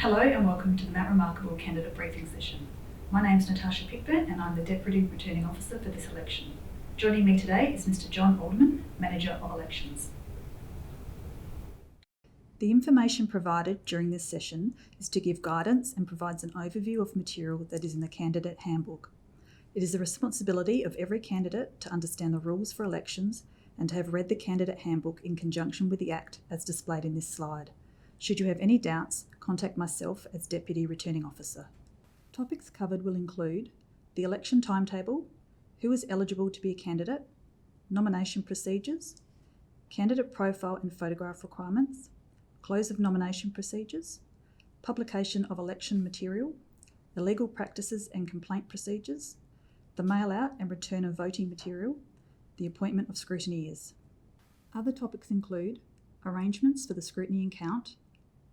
Hello and welcome to the Mount Remarkable Candidate Briefing Session. My name is Natasha Pickburn and I'm the Deputy Returning Officer for this election. Joining me today is Mr John Alderman, Manager of Elections. The information provided during this session is to give guidance and provides an overview of material that is in the Candidate Handbook. It is the responsibility of every candidate to understand the rules for elections and to have read the Candidate Handbook in conjunction with the Act as displayed in this slide. Should you have any doubts, contact myself as Deputy Returning Officer. Topics covered will include the election timetable, who is eligible to be a candidate, nomination procedures, candidate profile and photograph requirements, close of nomination procedures, publication of election material, illegal practices and complaint procedures, the mail out and return of voting material, the appointment of scrutineers. Other topics include arrangements for the scrutiny and count,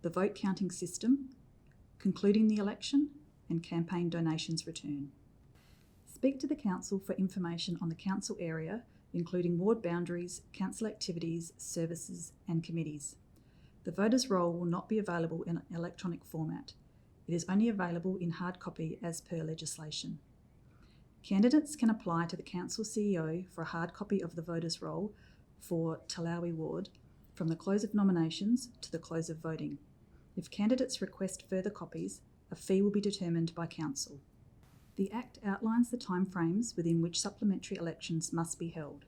the vote counting system, concluding the election, and campaign donations return. Speak to the Council for information on the Council area, including ward boundaries, Council activities, services and committees. The voters' roll will not be available in electronic format. It is only available in hard copy as per legislation. Candidates can apply to the Council CEO for a hard copy of the voters' roll for Telowie Ward from the close of nominations to the close of voting. If candidates request further copies, a fee will be determined by Council. The Act outlines the timeframes within which supplementary elections must be held.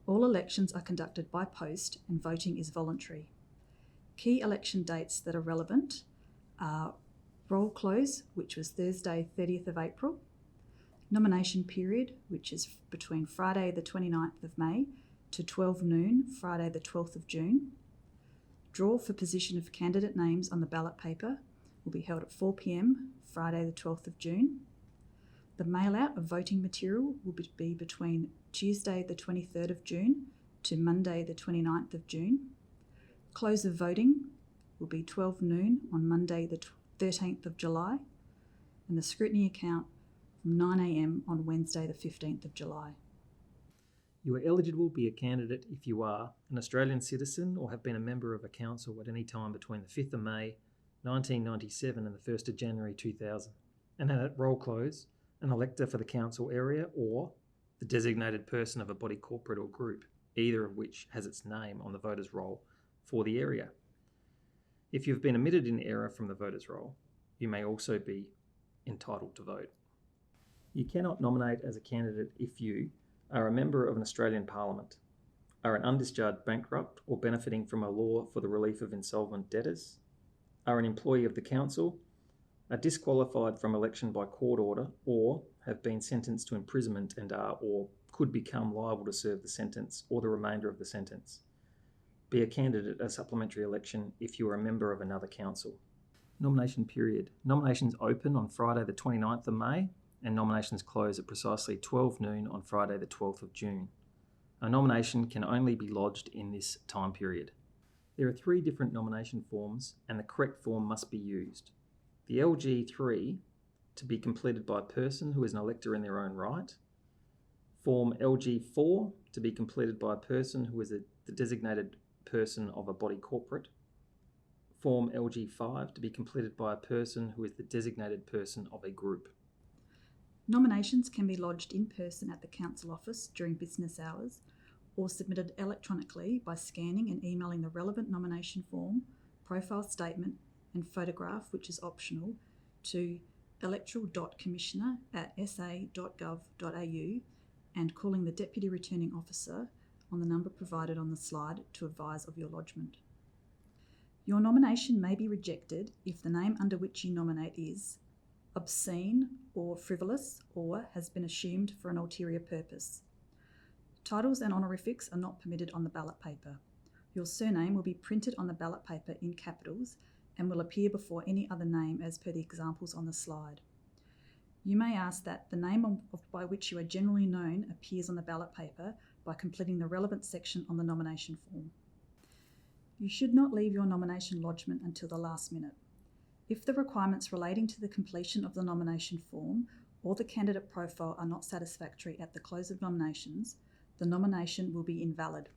All elections are conducted by post and voting is voluntary. Key election dates that are relevant are roll close, which was Thursday 30th of April, nomination period, which is between Friday the 29th of May to 12 noon, Friday the 12th of June. Draw for position of candidate names on the ballot paper will be held at 4 p.m, Friday the 12th of June. The mail out of voting material will be between Tuesday the 23rd of June to Monday the 29th of June. Close of voting will be 12 noon on Monday the 13th of July, and the scrutiny account from 9 a.m. on Wednesday the 15th of July. You are eligible to be a candidate if you are an Australian citizen or have been a member of a council at any time between the 5th of May 1997 and the 1st of January 2000, and at roll close, an elector for the council area or the designated person of a body corporate or group, either of which has its name on the voters' roll for the area. If you've been omitted in error from the voters' roll, you may also be entitled to vote. You cannot nominate as a candidate if you are a member of an Australian Parliament, are an undischarged bankrupt or benefiting from a law for the relief of insolvent debtors, are an employee of the council, are disqualified from election by court order, or have been sentenced to imprisonment and are or could become liable to serve the sentence or the remainder of the sentence. Be a candidate at a supplementary election if you are a member of another council. Nomination period. Nominations open on Friday the 29th of May and nominations close at precisely 12 noon on Friday the 12th of June. A nomination can only be lodged in this time period. There are 3 different nomination forms and the correct form must be used. The LG3 to be completed by a person who is an elector in their own right. Form LG4 to be completed by a person who is the designated person of a body corporate. Form LG5 to be completed by a person who is the designated person of a group. Nominations can be lodged in person at the Council office during business hours or submitted electronically by scanning and emailing the relevant nomination form, profile statement and photograph, which is optional, to electoral.commissioner@sa.gov.au and calling the Deputy Returning Officer on the number provided on the slide to advise of your lodgement. Your nomination may be rejected if the name under which you nominate is obscene or frivolous or has been assumed for an ulterior purpose. Titles and honorifics are not permitted on the ballot paper. Your surname will be printed on the ballot paper in capitals and will appear before any other name as per the examples on the slide. You may ask that the name by which you are generally known appears on the ballot paper by completing the relevant section on the nomination form. You should not leave your nomination lodgement until the last minute. If the requirements relating to the completion of the nomination form or the candidate profile are not satisfactory at the close of nominations, the nomination will be invalid.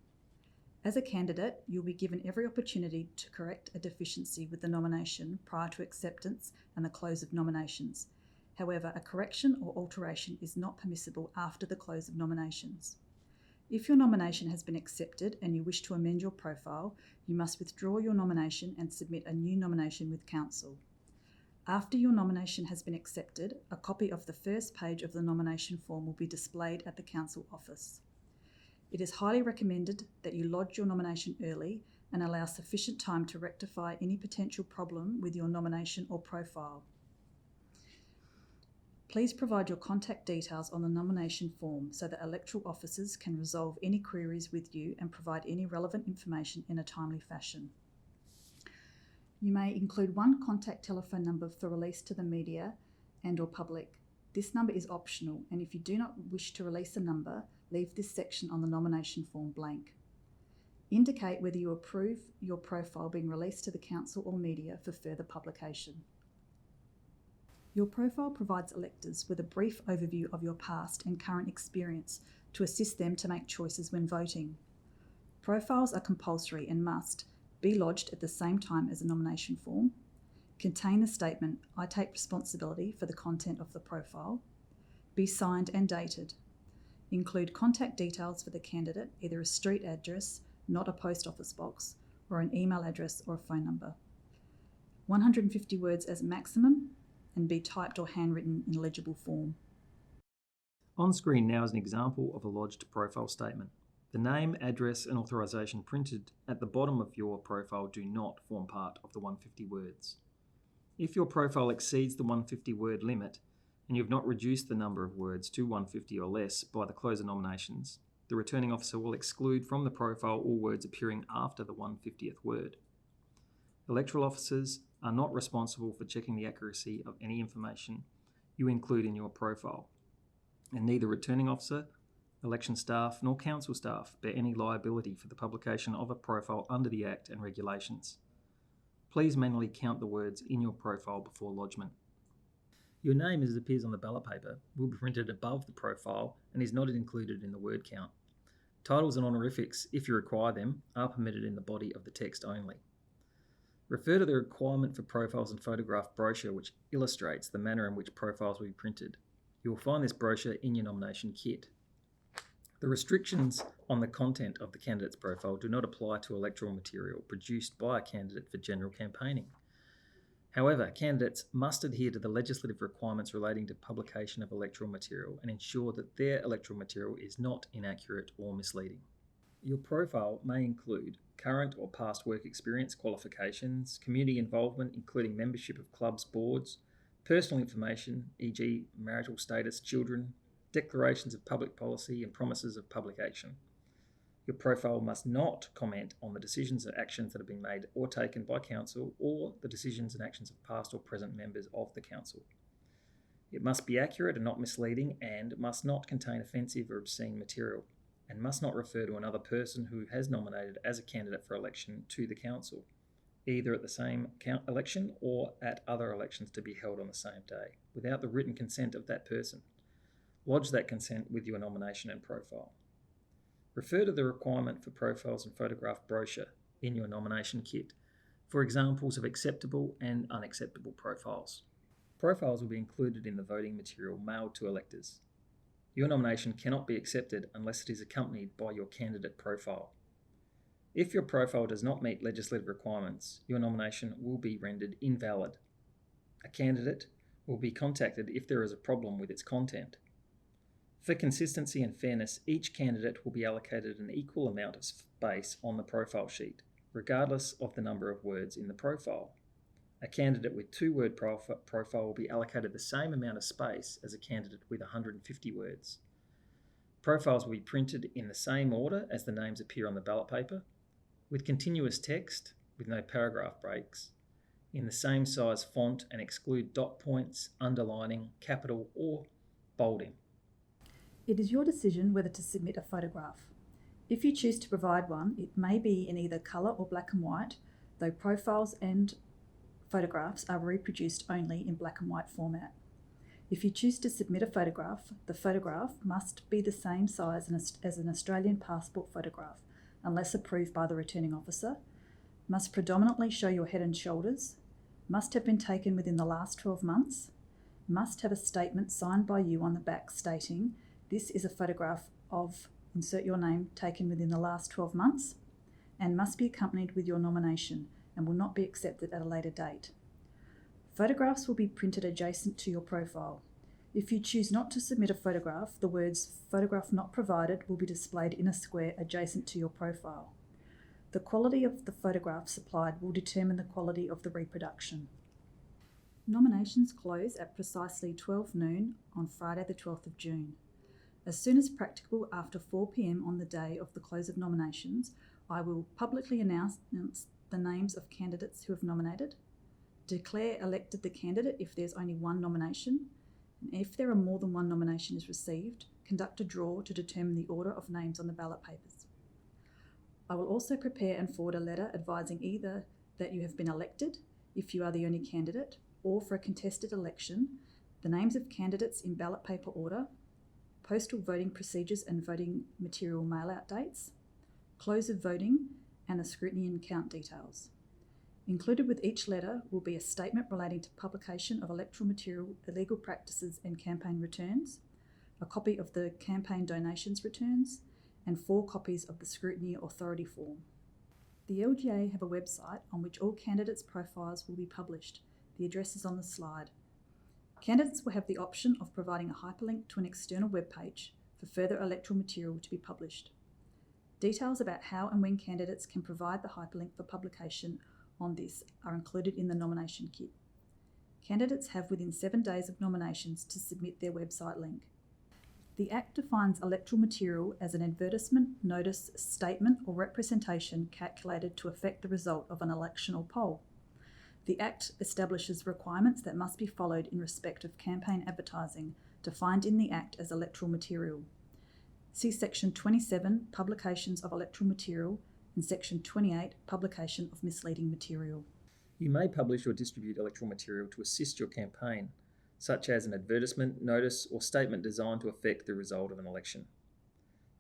As a candidate, you'll be given every opportunity to correct a deficiency with the nomination prior to acceptance and the close of nominations. However, a correction or alteration is not permissible after the close of nominations. If your nomination has been accepted and you wish to amend your profile, you must withdraw your nomination and submit a new nomination with council. After your nomination has been accepted, a copy of the first page of the nomination form will be displayed at the council office. It is highly recommended that you lodge your nomination early and allow sufficient time to rectify any potential problem with your nomination or profile. Please provide your contact details on the nomination form so that electoral officers can resolve any queries with you and provide any relevant information in a timely fashion. You may include one contact telephone number for release to the media and/or public. This number is optional, and if you do not wish to release a number, leave this section on the nomination form blank. Indicate whether you approve your profile being released to the council or media for further publication. Your profile provides electors with a brief overview of your past and current experience to assist them to make choices when voting. Profiles are compulsory and must be lodged at the same time as a nomination form, contain the statement, "I take responsibility for the content of the profile," be signed and dated, include contact details for the candidate, either a street address, not a post office box, or an email address or a phone number. 150 words as maximum, and be typed or handwritten in legible form. On screen now is an example of a lodged profile statement. The name, address and authorisation printed at the bottom of your profile do not form part of the 150 words. If your profile exceeds the 150 word limit and you have not reduced the number of words to 150 or less by the close of nominations, the returning officer will exclude from the profile all words appearing after the 150th word. Electoral officers are not responsible for checking the accuracy of any information you include in your profile, and neither returning officer, election staff nor council staff bear any liability for the publication of a profile under the Act and regulations. Please manually count the words in your profile before lodgement. Your name, as it appears on the ballot paper, will be printed above the profile and is not included in the word count. Titles and honorifics, if you require them, are permitted in the body of the text only. Refer to the requirement for profiles and photograph brochure which illustrates the manner in which profiles will be printed. You will find this brochure in your nomination kit. The restrictions on the content of the candidate's profile do not apply to electoral material produced by a candidate for general campaigning. However, candidates must adhere to the legislative requirements relating to publication of electoral material and ensure that their electoral material is not inaccurate or misleading. Your profile may include current or past work experience, qualifications, community involvement, including membership of clubs, boards, personal information, e.g. marital status, children, declarations of public policy and promises of public action. Your profile must not comment on the decisions and actions that have been made or taken by council or the decisions and actions of past or present members of the council. It must be accurate and not misleading, and must not contain offensive or obscene material, and must not refer to another person who has nominated as a candidate for election to the council, either at the same election or at other elections to be held on the same day, without the written consent of that person. Lodge that consent with your nomination and profile. Refer to the requirement for profiles and photograph brochure in your nomination kit for examples of acceptable and unacceptable profiles. Profiles will be included in the voting material mailed to electors. Your nomination cannot be accepted unless it is accompanied by your candidate profile. If your profile does not meet legislative requirements, your nomination will be rendered invalid. A candidate will be contacted if there is a problem with its content. For consistency and fairness, each candidate will be allocated an equal amount of space on the profile sheet, regardless of the number of words in the profile. A candidate with 2-word profile will be allocated the same amount of space as a candidate with 150 words. Profiles will be printed in the same order as the names appear on the ballot paper, with continuous text with no paragraph breaks, in the same size font, and exclude dot points, underlining, capital or bolding. It is your decision whether to submit a photograph. If you choose to provide one, it may be in either colour or black and white, though profiles and photographs are reproduced only in black and white format. If you choose to submit a photograph, the photograph must be the same size as an Australian passport photograph, unless approved by the returning officer, must predominantly show your head and shoulders, must have been taken within the last 12 months, must have a statement signed by you on the back stating this is a photograph of, insert your name, taken within the last 12 months, and must be accompanied with your nomination and will not be accepted at a later date. Photographs will be printed adjacent to your profile. If you choose not to submit a photograph, the words "photograph not provided" will be displayed in a square adjacent to your profile. The quality of the photograph supplied will determine the quality of the reproduction. Nominations close at precisely 12 noon on Friday the 12th of June. As soon as practicable after 4 p.m. on the day of the close of nominations, I will publicly announce the names of candidates who have nominated, declare elected the candidate if there's only one nomination, and if there are more than one nomination is received, conduct a draw to determine the order of names on the ballot papers. I will also prepare and forward a letter advising either that you have been elected, if you are the only candidate, or for a contested election, the names of candidates in ballot paper order, postal voting procedures and voting material mail-out dates, close of voting, and the scrutiny and count details. Included with each letter will be a statement relating to publication of electoral material, illegal practices and campaign returns, a copy of the campaign donations returns, and 4 copies of the scrutiny authority form. The LGA have a website on which all candidates' profiles will be published. The address is on the slide. Candidates will have the option of providing a hyperlink to an external web page for further electoral material to be published. Details about how and when candidates can provide the hyperlink for publication on this are included in the nomination kit. Candidates have within 7 days of nominations to submit their website link. The Act defines electoral material as an advertisement, notice, statement or representation calculated to affect the result of an election or poll. The Act establishes requirements that must be followed in respect of campaign advertising, defined in the Act as electoral material. See Section 27, Publications of Electoral Material, and Section 28, Publication of Misleading Material. You may publish or distribute electoral material to assist your campaign, such as an advertisement, notice, or statement designed to affect the result of an election.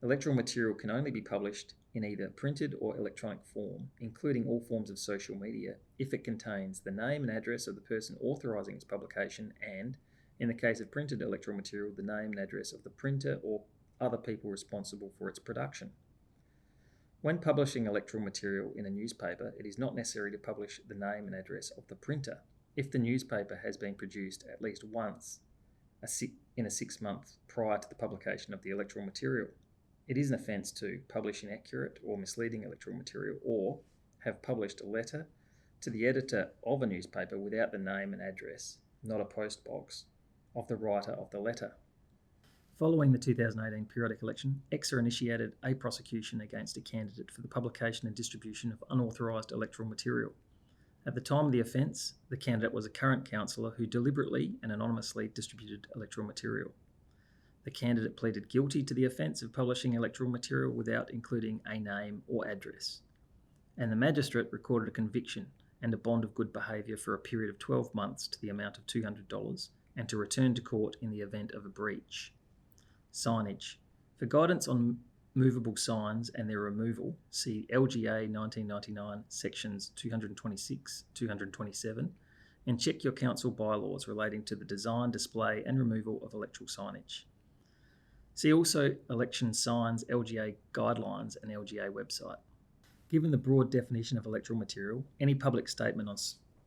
Electoral material can only be published in either printed or electronic form, including all forms of social media, if it contains the name and address of the person authorising its publication and, in the case of printed electoral material, the name and address of the printer or other people responsible for its production. When publishing electoral material in a newspaper, it is not necessary to publish the name and address of the printer if the newspaper has been produced at least once in a 6 months prior to the publication of the electoral material. It is an offence to publish inaccurate or misleading electoral material or have published a letter to the editor of a newspaper without the name and address, not a post box, of the writer of the letter. Following the 2018 periodic election, EXA initiated a prosecution against a candidate for the publication and distribution of unauthorised electoral material. At the time of the offence, the candidate was a current councillor who deliberately and anonymously distributed electoral material. The candidate pleaded guilty to the offence of publishing electoral material without including a name or address, and the magistrate recorded a conviction and a bond of good behaviour for a period of 12 months to the amount of $200 and to return to court in the event of a breach. Signage. For guidance on movable signs and their removal, see LGA 1999 sections 226, 227 and check your council bylaws relating to the design, display and removal of electoral signage. See also election signs, LGA guidelines and LGA website. Given the broad definition of electoral material, any public statement on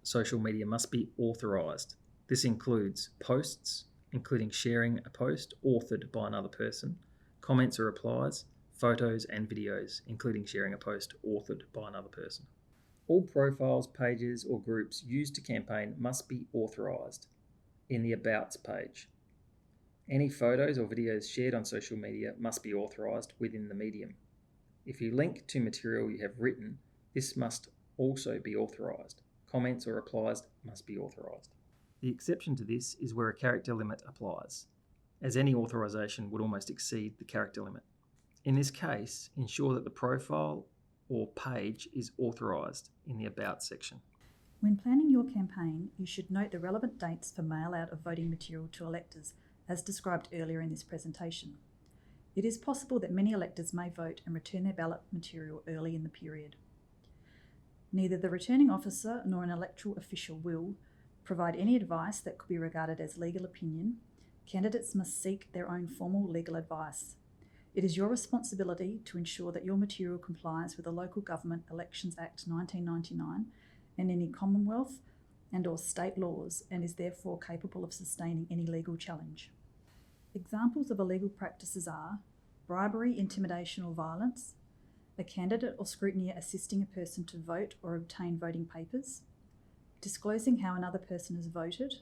social media must be authorised. This includes posts, including sharing a post authored by another person, comments or replies, photos and videos, including sharing a post authored by another person. All profiles, pages or groups used to campaign must be authorised in the Abouts page. Any photos or videos shared on social media must be authorised within the medium. If you link to material you have written, this must also be authorised. Comments or replies must be authorised. The exception to this is where a character limit applies, as any authorisation would almost exceed the character limit. In this case, ensure that the profile or page is authorised in the About section. When planning your campaign, you should note the relevant dates for mail out of voting material to electors, as described earlier in this presentation. It is possible that many electors may vote and return their ballot material early in the period. Neither the returning officer nor an electoral official will provide any advice that could be regarded as legal opinion. Candidates must seek their own formal legal advice. It is your responsibility to ensure that your material complies with the Local Government Elections Act 1999 and any Commonwealth and/or state laws, and is therefore capable of sustaining any legal challenge. Examples of illegal practices are bribery, intimidation or violence, a candidate or scrutineer assisting a person to vote or obtain voting papers, disclosing how another person has voted,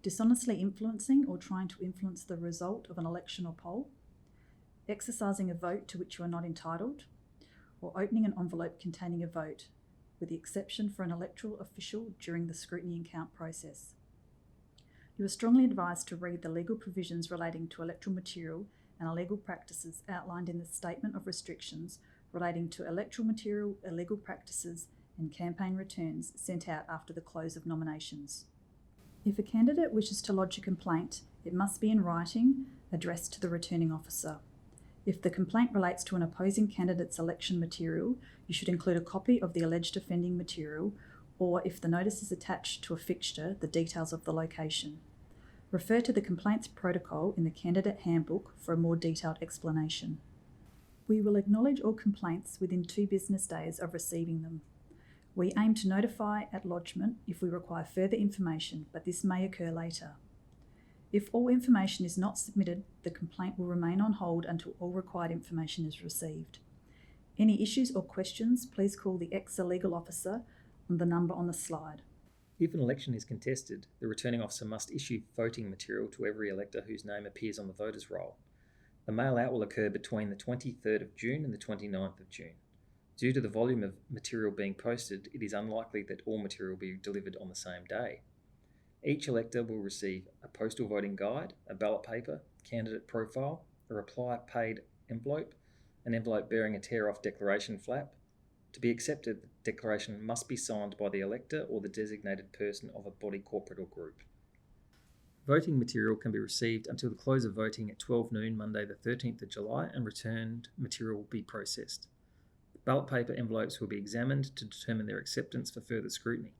dishonestly influencing or trying to influence the result of an election or poll, exercising a vote to which you are not entitled, or opening an envelope containing a vote, with the exception for an electoral official during the scrutiny and count process. You are strongly advised to read the legal provisions relating to electoral material and illegal practices outlined in the Statement of Restrictions relating to electoral material, illegal practices and campaign returns sent out after the close of nominations. If a candidate wishes to lodge a complaint, it must be in writing, addressed to the returning officer. If the complaint relates to an opposing candidate's election material, you should include a copy of the alleged offending material, or if the notice is attached to a fixture, the details of the location. Refer to the complaints protocol in the candidate handbook for a more detailed explanation. We will acknowledge all complaints within 2 business days of receiving them. We aim to notify at lodgement if we require further information, but this may occur later. If all information is not submitted, the complaint will remain on hold until all required information is received. Any issues or questions, please call the EXA legal officer on the number on the slide. If an election is contested, the returning officer must issue voting material to every elector whose name appears on the voters' roll. The mail-out will occur between the 23rd of June and the 29th of June. Due to the volume of material being posted, it is unlikely that all material will be delivered on the same day. Each elector will receive a postal voting guide, a ballot paper, candidate profile, a reply paid envelope, an envelope bearing a tear-off declaration flap. To be accepted, the declaration must be signed by the elector or the designated person of a body, corporate or group. Voting material can be received until the close of voting at 12 noon Monday the 13th of July, and returned material will be processed. Ballot paper envelopes will be examined to determine their acceptance for further scrutiny.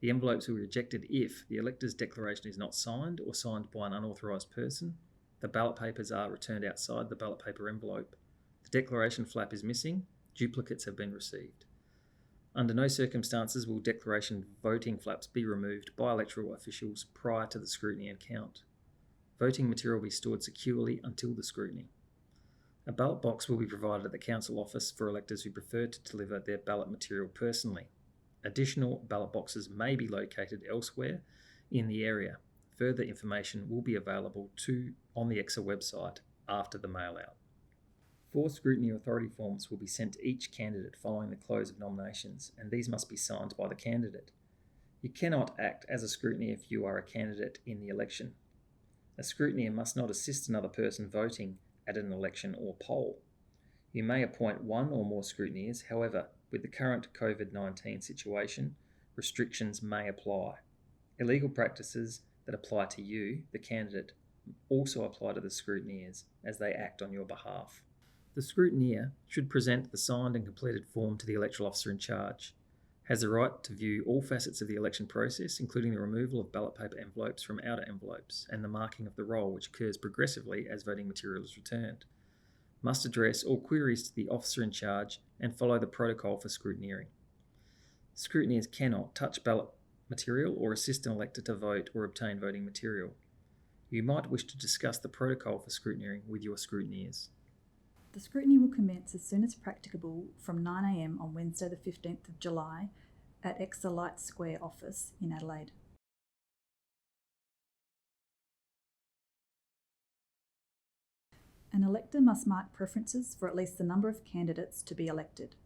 The envelopes will be rejected if the elector's declaration is not signed or signed by an unauthorised person, the ballot papers are returned outside the ballot paper envelope, the declaration flap is missing, duplicates have been received. Under no circumstances will declaration voting flaps be removed by electoral officials prior to the scrutiny and count. Voting material will be stored securely until the scrutiny. A ballot box will be provided at the council office for electors who prefer to deliver their ballot material personally. Additional ballot boxes may be located elsewhere in the area. Further information will be available on the EXA website after the mail-out. 4 scrutiny authority forms will be sent to each candidate following the close of nominations, and these must be signed by the candidate. You cannot act as a scrutineer if you are a candidate in the election. A scrutineer must not assist another person voting at an election or poll. You may appoint 1 or more scrutineers, however, with the current COVID-19 situation, restrictions may apply. Illegal practices that apply to you, the candidate, also apply to the scrutineers as they act on your behalf. The scrutineer should present the signed and completed form to the electoral officer in charge, has the right to view all facets of the election process, including the removal of ballot paper envelopes from outer envelopes and the marking of the roll, which occurs progressively as voting material is returned, must address all queries to the officer in charge and follow the protocol for scrutineering. Scrutineers cannot touch ballot material or assist an elector to vote or obtain voting material. You might wish to discuss the protocol for scrutineering with your scrutineers. The scrutiny will commence as soon as practicable from 9 a.m. on Wednesday the 15th of July at EXA Light Square office in Adelaide. An elector must mark preferences for at least the number of candidates to be elected.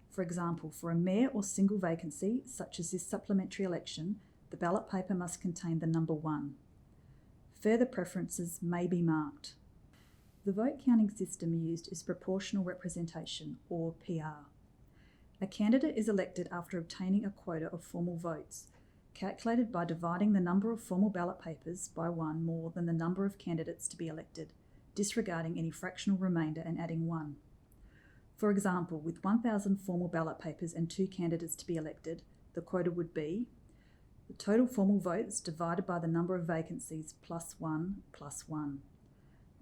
For example, for a mayor or single vacancy, such as this supplementary election, the ballot paper must contain the number 1. Further preferences may be marked. The vote counting system used is proportional representation, or PR. A candidate is elected after obtaining a quota of formal votes, calculated by dividing the number of formal ballot papers by 1 more than the number of candidates to be elected, disregarding any fractional remainder and adding 1. For example, with 1,000 formal ballot papers and 2 candidates to be elected, the quota would be the total formal votes divided by the number of vacancies plus 1 plus 1.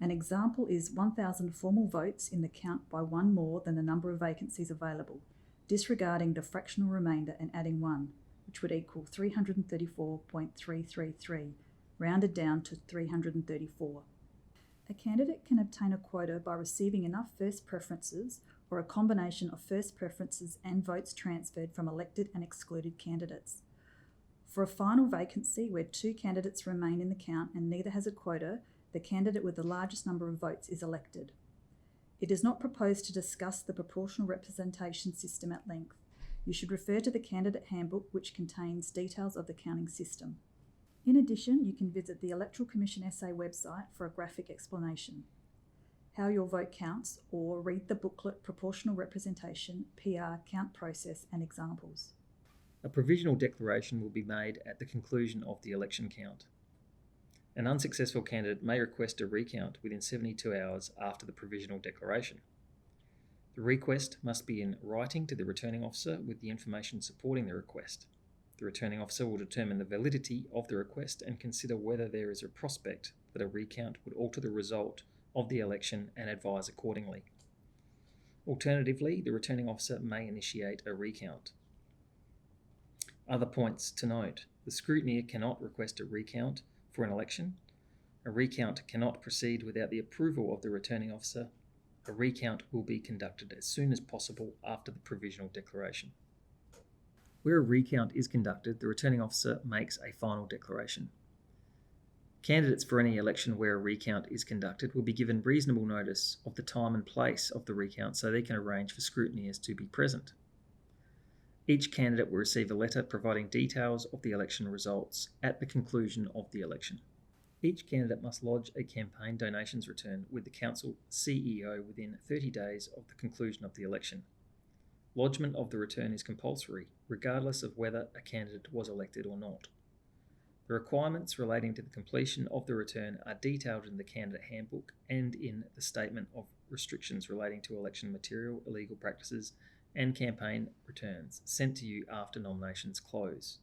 An example is 1,000 formal votes in the count by 1 more than the number of vacancies available, disregarding the fractional remainder and adding 1, which would equal 334.333, rounded down to 334. A candidate can obtain a quota by receiving enough first preferences or a combination of first preferences and votes transferred from elected and excluded candidates. For a final vacancy where 2 candidates remain in the count and neither has a quota, the candidate with the largest number of votes is elected. It is not proposed to discuss the proportional representation system at length. You should refer to the candidate handbook, which contains details of the counting system. In addition, you can visit the Electoral Commission SA website for a graphic explanation. How your vote counts, or read the booklet Proportional Representation, PR, Count Process and Examples. A provisional declaration will be made at the conclusion of the election count. An unsuccessful candidate may request a recount within 72 hours after the provisional declaration. The request must be in writing to the returning officer with the information supporting the request. The returning officer will determine the validity of the request and consider whether there is a prospect that a recount would alter the result of the election and advise accordingly. Alternatively, the returning officer may initiate a recount. Other points to note: the scrutineer cannot request a recount for an election. A recount cannot proceed without the approval of the returning officer. A recount will be conducted as soon as possible after the provisional declaration. Where a recount is conducted, the returning officer makes a final declaration. Candidates for any election where a recount is conducted will be given reasonable notice of the time and place of the recount so they can arrange for scrutineers to be present. Each candidate will receive a letter providing details of the election results at the conclusion of the election. Each candidate must lodge a campaign donations return with the council CEO within 30 days of the conclusion of the election. Lodgement of the return is compulsory, regardless of whether a candidate was elected or not. The requirements relating to the completion of the return are detailed in the candidate handbook and in the statement of restrictions relating to election material, illegal practices, and campaign returns sent to you after nominations close.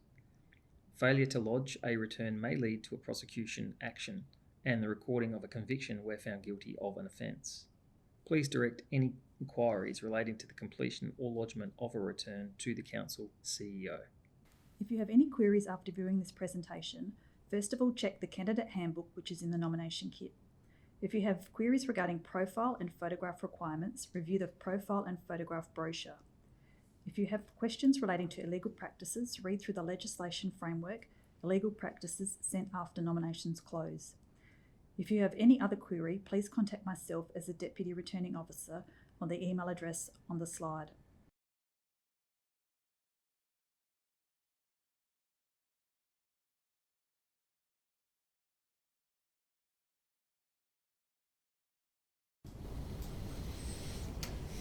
Failure to lodge a return may lead to a prosecution action and the recording of a conviction where found guilty of an offence. Please direct any inquiries relating to the completion or lodgement of a return to the council CEO. If you have any queries after viewing this presentation, first of all check the candidate handbook, which is in the nomination kit. If you have queries regarding profile and photograph requirements, review the profile and photograph brochure. If you have questions relating to illegal practices, read through the legislation framework, illegal practices sent after nominations close. If you have any other query, please contact myself as the Deputy Returning Officer on the email address on the slide.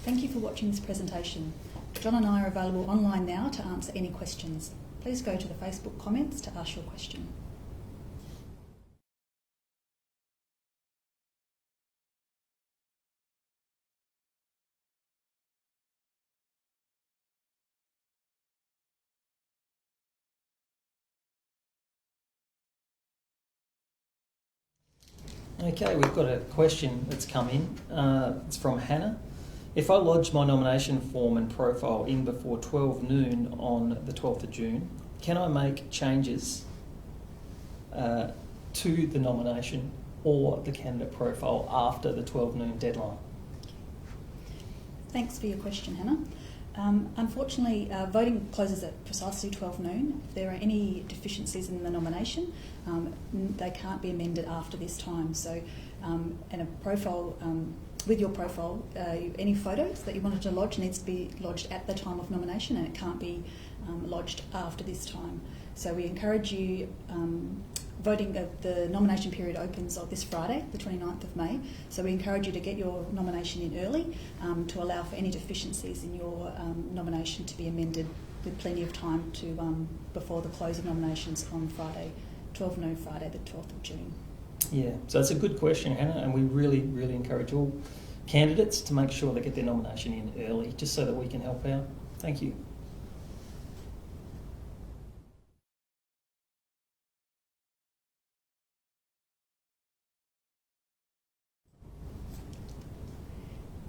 Thank you for watching this presentation. John and I are available online now to answer any questions. Please go to the Facebook comments to ask your question. Okay, we've got a question that's come in. It's from Hannah. If I lodge my nomination form and profile in before 12 noon on the 12th of June, can I make changes to the nomination or the candidate profile after the 12 noon deadline? Thanks for your question, Hannah. Unfortunately, voting closes at precisely 12 noon. If there are any deficiencies in the nomination, they can't be amended after this time. So, and a profile, with your profile, any photos that you wanted to lodge needs to be lodged at the time of nomination, and it can't be lodged after this time. So we encourage you, voting, the nomination period opens on this Friday, the 29th of May, so we encourage you to get your nomination in early to allow for any deficiencies in your nomination to be amended with plenty of time to before the close of nominations on Friday, 12 noon Friday, the 12th of June. Yeah, so it's a good question, Hannah, and we really, really encourage all candidates to make sure they get their nomination in early, just so that we can help out. Thank you.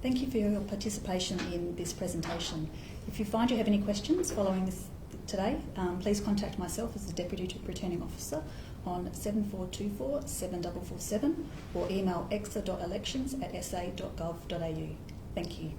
Thank you for your participation in this presentation. If you find you have any questions following this today, please contact myself as the Deputy Returning Officer on 7424 7447 or email exa.elections@sa.gov.au. Thank you.